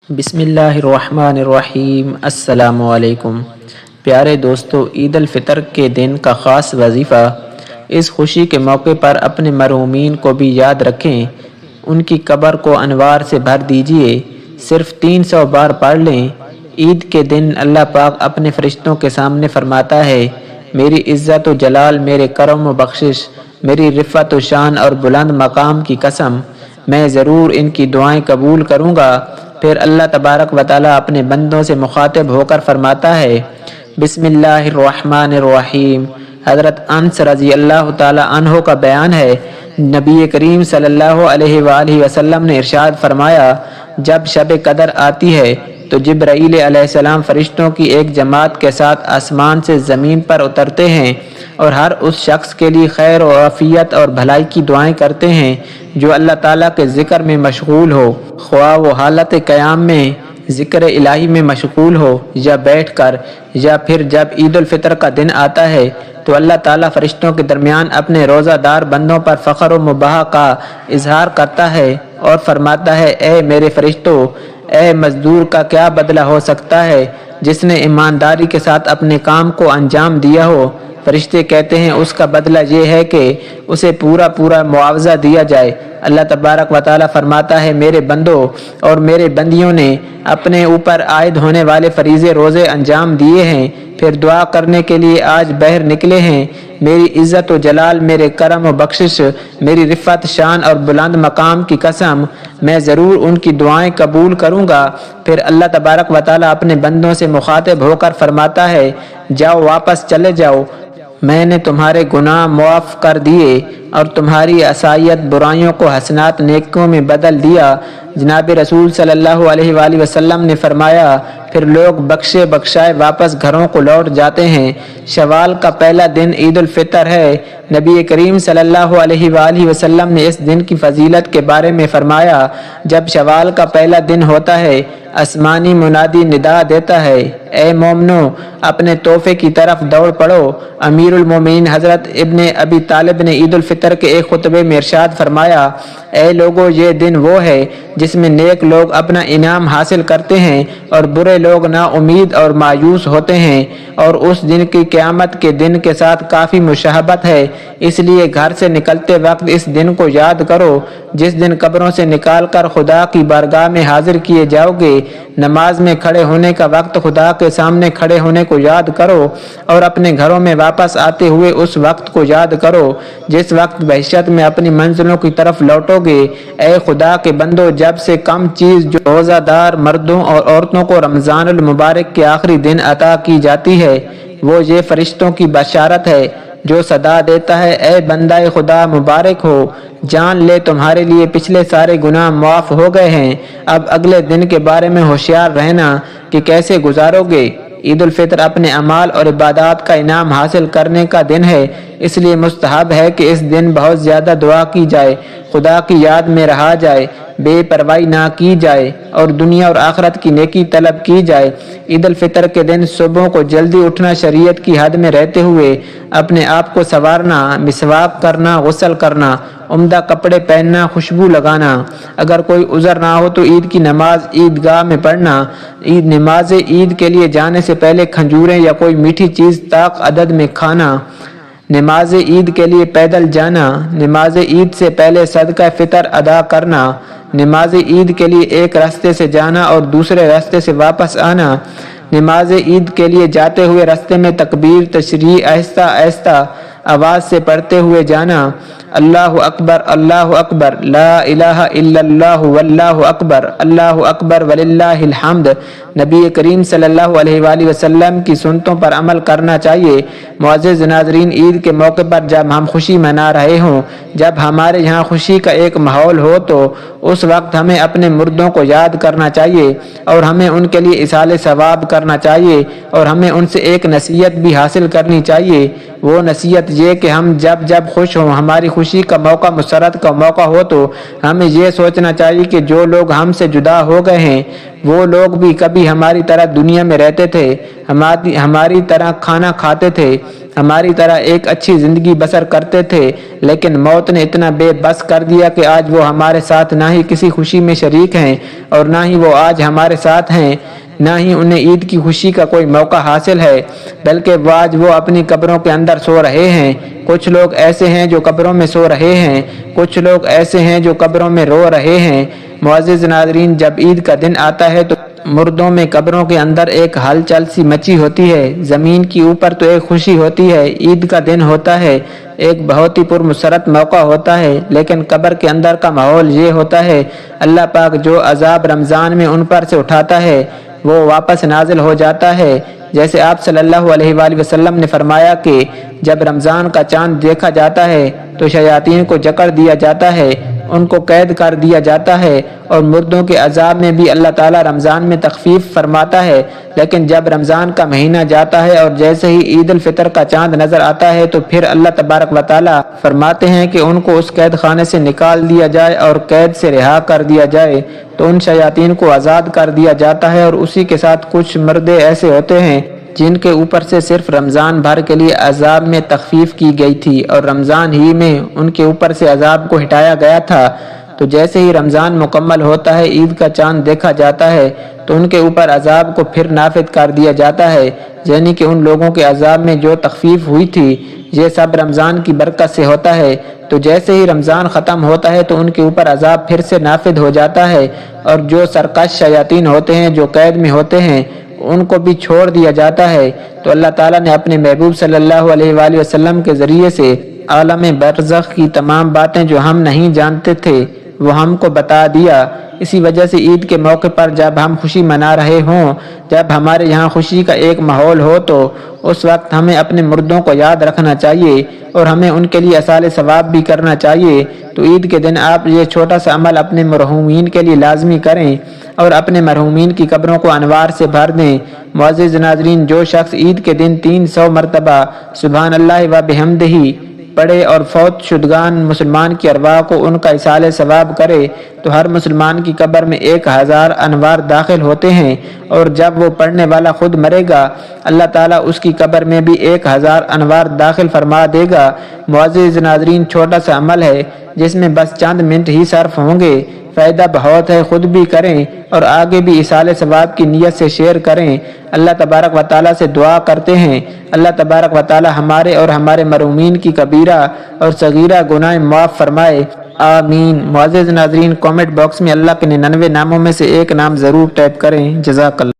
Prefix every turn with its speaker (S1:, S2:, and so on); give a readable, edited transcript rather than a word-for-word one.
S1: بسم اللہ الرحمن الرحیم۔ السلام علیکم پیارے دوستو، عید الفطر کے دن کا خاص وظیفہ۔ اس خوشی کے موقع پر اپنے مرحومین کو بھی یاد رکھیں، ان کی قبر کو انوار سے بھر دیجئے، صرف 300 بار پڑھ لیں۔ عید کے دن اللہ پاک اپنے فرشتوں کے سامنے فرماتا ہے، میری عزت و جلال، میرے کرم و بخشش، میری رفعت و شان اور بلند مقام کی قسم، میں ضرور ان کی دعائیں قبول کروں گا۔ پھر اللہ تبارک و تعالیٰ اپنے بندوں سے مخاطب ہو کر فرماتا ہے، بسم اللہ الرحمن الرحیم۔ حضرت انس رضی اللہ تعالیٰ عنہ کا بیان ہے، نبی کریم صلی اللہ علیہ وآلہ وسلم نے ارشاد فرمایا، جب شب قدر آتی ہے تو جبرائیل علیہ السلام فرشتوں کی ایک جماعت کے ساتھ آسمان سے زمین پر اترتے ہیں اور ہر اس شخص کے لیے خیر و عافیت اور بھلائی کی دعائیں کرتے ہیں جو اللہ تعالیٰ کے ذکر میں مشغول ہو، خواہ وہ حالت قیام میں ذکر الہی میں مشغول ہو یا بیٹھ کر، یا پھر جب عید الفطر کا دن آتا ہے تو اللہ تعالیٰ فرشتوں کے درمیان اپنے روزہ دار بندوں پر فخر و مباح کا اظہار کرتا ہے اور فرماتا ہے، اے میرے فرشتوں، اے مزدور کا کیا بدلہ ہو سکتا ہے جس نے ایمانداری کے ساتھ اپنے کام کو انجام دیا ہو؟ فرشتے کہتے ہیں، اس کا بدلہ یہ ہے کہ اسے پورا معاوضہ دیا جائے۔ اللہ تبارک و تعالیٰ فرماتا ہے، میرے بندوں اور میرے بندیوں نے اپنے اوپر عائد ہونے والے فریضے روزے انجام دیے ہیں، پھر دعا کرنے کے لیے آج باہر نکلے ہیں۔ میری عزت و جلال، میرے کرم و بخشش، میری رفعت شان اور بلند مقام کی قسم، میں ضرور ان کی دعائیں قبول کروں گا۔ پھر اللہ تبارک و تعالیٰ اپنے بندوں سے مخاطب ہو کر فرماتا ہے، جاؤ واپس چلے جاؤ، میں نے تمہارے گناہ معاف کر دیے اور تمہاری عصیت برائیوں کو حسنات نیکیوں میں بدل دیا۔ جناب رسول صلی اللہ علیہ وآلہ وسلم نے فرمایا، پھر لوگ بخشے بخشائے واپس گھروں کو لوٹ جاتے ہیں۔ شوال کا پہلا دن عید الفطر ہے۔ نبی کریم صلی اللہ علیہ وآلہ وسلم نے اس دن کی فضیلت کے بارے میں فرمایا، جب شوال کا پہلا دن ہوتا ہے، آسمانی منادی ندا دیتا ہے، اے مومنو، اپنے تحفے کی طرف دوڑ پڑو۔ امیر المومنین حضرت ابن ابی طالب نے عید الفطر کے ایک خطبے میں ارشاد فرمایا، اے لوگو، یہ دن وہ ہے جس میں نیک لوگ اپنا انعام حاصل کرتے ہیں اور برے لوگ نا امید اور مایوس ہوتے ہیں، اور اس دن کی قیامت کے دن کے ساتھ کافی مشابہت ہے۔ اس لیے گھر سے نکلتے وقت اس دن کو یاد کرو جس دن قبروں سے نکال کر خدا کی بارگاہ میں حاضر کیے جاؤ گے۔ نماز میں کھڑے ہونے کا وقت خدا کے سامنے کھڑے ہونے کو یاد کرو، اور اپنے گھروں میں واپس آتے ہوئے اس وقت کو یاد کرو جس وقت بہشت میں اپنی منزلوں کی طرف لوٹو گے۔ اے خدا کے بندو، جب سے کم چیز جو روزہ دار مردوں اور عورتوں کو رمضان المبارک کے آخری دن عطا کی جاتی ہے، وہ یہ فرشتوں کی بشارت ہے جو صدا دیتا ہے، اے بندہ خدا، مبارک ہو، جان لے تمہارے لیے پچھلے سارے گناہ معاف ہو گئے ہیں۔ اب اگلے دن کے بارے میں ہوشیار رہنا کہ کیسے گزارو گے۔ عید الفطر اپنے اعمال اور عبادات کا انعام حاصل کرنے کا دن ہے، اس لیے مستحب ہے کہ اس دن بہت زیادہ دعا کی جائے، خدا کی یاد میں رہا جائے، بے پرواہی نہ کی جائے اور دنیا اور آخرت کی نیکی طلب کی جائے۔ عید الفطر کے دن صبح کو جلدی اٹھنا، شریعت کی حد میں رہتے ہوئے اپنے آپ کو سنوارنا، مسواک کرنا، غسل کرنا، عمدہ کپڑے پہننا، خوشبو لگانا، اگر کوئی عذر نہ ہو تو عید کی نماز عیدگاہ میں پڑھنا، نماز عید کے لیے جانے سے پہلے کھجوریں یا کوئی میٹھی چیز طاق عدد میں کھانا، نماز عید کے لیے پیدل جانا، نماز عید سے پہلے صدقہ فطر ادا کرنا، نماز عید کے لیے ایک راستے سے جانا اور دوسرے راستے سے واپس آنا، نماز عید کے لیے جاتے ہوئے راستے میں تکبیر تشریع آہستہ آہستہ آواز سے پڑھتے ہوئے جانا، اللہ اکبر، لا الہ الا اللہ واللہ اکبر، اللہ اکبر وللہ الحمد۔ نبی کریم صلی اللہ علیہ وآلہ وسلم کی سنتوں پر عمل کرنا چاہیے۔ معزز ناظرین، عید کے موقع پر جب ہم خوشی منا رہے ہوں، جب ہمارے یہاں خوشی کا ایک ماحول ہو، تو اس وقت ہمیں اپنے مردوں کو یاد کرنا چاہیے اور ہمیں ان کے لیے ایصال ثواب کرنا چاہیے، اور ہمیں ان سے ایک نصیحت بھی حاصل کرنی چاہیے۔ وہ نصیحت یہ کہ ہم جب خوش ہوں، ہماری خوشی کا موقع، مسرت کا موقع ہو، تو ہمیں یہ سوچنا چاہیے کہ جو لوگ ہم سے جدا ہو گئے ہیں، وہ لوگ بھی کبھی ہماری طرح دنیا میں رہتے تھے، ہماری طرح کھانا کھاتے تھے، ہماری طرح ایک اچھی زندگی بسر کرتے تھے، لیکن موت نے اتنا بے بس کر دیا کہ آج وہ ہمارے ساتھ نہ ہی کسی خوشی میں شریک ہیں اور نہ ہی وہ آج ہمارے ساتھ ہیں، نہ ہی انہیں عید کی خوشی کا کوئی موقع حاصل ہے، بلکہ آج وہ اپنی قبروں کے اندر سو رہے ہیں۔ کچھ لوگ ایسے ہیں جو قبروں میں سو رہے ہیں، کچھ لوگ ایسے ہیں جو قبروں میں رو رہے ہیں۔ معزز ناظرین، جب عید کا دن آتا ہے تو مردوں میں قبروں کے اندر ایک ہلچل سی مچی ہوتی ہے، زمین کی اوپر تو ایک خوشی ہوتی ہے، عید کا دن ہوتا ہے، ایک بہت ہی پرمسرت موقع ہوتا ہے، لیکن قبر کے اندر کا ماحول یہ ہوتا ہے، اللہ پاک جو عذاب رمضان میں ان پر سے اٹھاتا ہے وہ واپس نازل ہو جاتا ہے۔ جیسے آپ صلی اللہ علیہ وآلہ وسلم نے فرمایا کہ جب رمضان کا چاند دیکھا جاتا ہے تو شیاطین کو جکڑ دیا جاتا ہے، ان کو قید کر دیا جاتا ہے، اور مردوں کے عذاب میں بھی اللہ تعالیٰ رمضان میں تخفیف فرماتا ہے، لیکن جب رمضان کا مہینہ جاتا ہے اور جیسے ہی عید الفطر کا چاند نظر آتا ہے تو پھر اللہ تبارک و تعالیٰ فرماتے ہیں کہ ان کو اس قید خانے سے نکال دیا جائے اور قید سے رہا کر دیا جائے، تو ان شیاطین کو آزاد کر دیا جاتا ہے، اور اسی کے ساتھ کچھ مردے ایسے ہوتے ہیں جن کے اوپر سے صرف رمضان بھر کے لیے عذاب میں تخفیف کی گئی تھی اور رمضان ہی میں ان کے اوپر سے عذاب کو ہٹایا گیا تھا، تو جیسے ہی رمضان مکمل ہوتا ہے، عید کا چاند دیکھا جاتا ہے تو ان کے اوپر عذاب کو پھر نافذ کر دیا جاتا ہے، یعنی کہ ان لوگوں کے عذاب میں جو تخفیف ہوئی تھی یہ سب رمضان کی برکت سے ہوتا ہے، تو جیسے ہی رمضان ختم ہوتا ہے تو ان کے اوپر عذاب پھر سے نافذ ہو جاتا ہے، اور جو سرکش شیاطین ہوتے ہیں جو قید میں ہوتے ہیں ان کو بھی چھوڑ دیا جاتا ہے۔ تو اللہ تعالیٰ نے اپنے محبوب صلی اللہ علیہ وآلہ وسلم کے ذریعے سے عالم برزخ کی تمام باتیں جو ہم نہیں جانتے تھے وہ ہم کو بتا دیا۔ اسی وجہ سے عید کے موقع پر جب ہم خوشی منا رہے ہوں، جب ہمارے یہاں خوشی کا ایک ماحول ہو، تو اس وقت ہمیں اپنے مردوں کو یاد رکھنا چاہیے اور ہمیں ان کے لیے ایصال ثواب بھی کرنا چاہیے۔ تو عید کے دن آپ یہ چھوٹا سا عمل اپنے مرحومین کے لیے لازمی کریں اور اپنے مرحومین کی قبروں کو انوار سے بھر دیں۔ معزز ناظرین، جو شخص عید کے دن 300 مرتبہ سبحان اللہ و بحمدہ پڑھے اور فوت شدگان مسلمان کی ارواح کو ان کا ایصال ثواب کرے تو ہر مسلمان کی قبر میں 1000 انوار داخل ہوتے ہیں، اور جب وہ پڑھنے والا خود مرے گا اللہ تعالیٰ اس کی قبر میں بھی 1000 انوار داخل فرما دے گا۔ معزز ناظرین، چھوٹا سا عمل ہے جس میں بس چند منٹ ہی صرف ہوں گے، فائدہ بہت ہے، خود بھی کریں اور آگے بھی ایصال ثواب کی نیت سے شیئر کریں۔ اللہ تبارک و تعالیٰ سے دعا کرتے ہیں اللہ تبارک و تعالیٰ ہمارے اور ہمارے مرحومین کی کبیرہ اور صغیرہ گناہ معاف فرمائے، آمین۔ معزز ناظرین، کامنٹ باکس میں اللہ کے 99 ناموں میں سے ایک نام ضرور ٹائپ کریں۔ جزاک اللہ۔